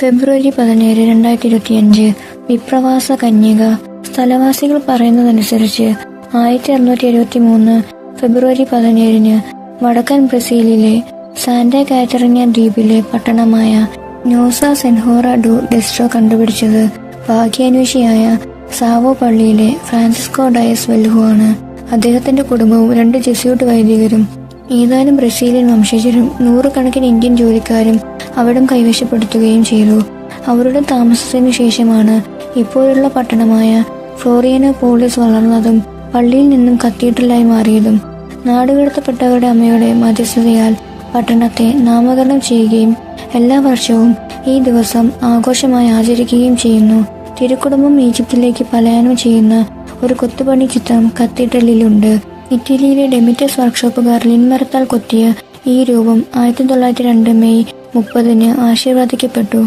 ഫെബ്രുവരി 17, 2025 വിപ്രവാസ കന്യക. സ്ഥലവാസികൾ പറയുന്നതനുസരിച്ച് 1673 ഫെബ്രുവരി 17 വടക്കൻ ബ്രസീലിലെ സാന്റാ കാറ്ററിന ദ്വീപിലെ പട്ടണമായ നോസ സെൻഹോറ ഡു ഡെസ്ട്രോ കണ്ടുപിടിച്ചത് ഭാഗ്യാന്വേഷിയായ സാവോ പള്ളിയിലെ ഫ്രാൻസിസ്കോ ഡയസ് വെൽഹു ആണ്. അദ്ദേഹത്തിന്റെ കുടുംബവും 2 ജെസ്യൂട്ട് വൈദികരും ഏതാനും ബ്രസീലിയൻ വംശജരും 100 കണക്കിന് ഇന്ത്യൻ ജോലിക്കാരും അവിടം കൈവശപ്പെടുത്തുകയും ചെയ്തു. അവരുടെ താമസത്തിനു ശേഷമാണ് ഇപ്പോഴുള്ള പട്ടണമായ ഫ്ലോറിയനോപോളിസ് വളർന്നതും പള്ളിയിൽ നിന്നും കത്തീഡ്രലായി മാറിയതും. നാടുകടത്തപ്പെട്ടവരുടെ അമ്മയുടെ മധ്യസ്ഥതയാൽ പട്ടണത്തെ നാമകരണം ചെയ്യുകയും എല്ലാ വർഷവും ഈ ദിവസം ആഘോഷമായി ആചരിക്കുകയും ചെയ്യുന്നു. തിരുക്കുടുംബം ഈജിപ്തിലേക്ക് പലായനം ചെയ്യുന്ന ഒരു കൊത്തുപണി ചിത്രം കത്തീഡ്രലിലുണ്ട്. ഇറ്റലിയിലെ ഡെമിറ്റസ് വർക്ക്ഷോപ്പുകാർ ലിൻമരത്താൽ കൊത്തിയ ഈ രൂപം 1902 മെയ് 30 ആശീർവദിക്കപ്പെട്ടു.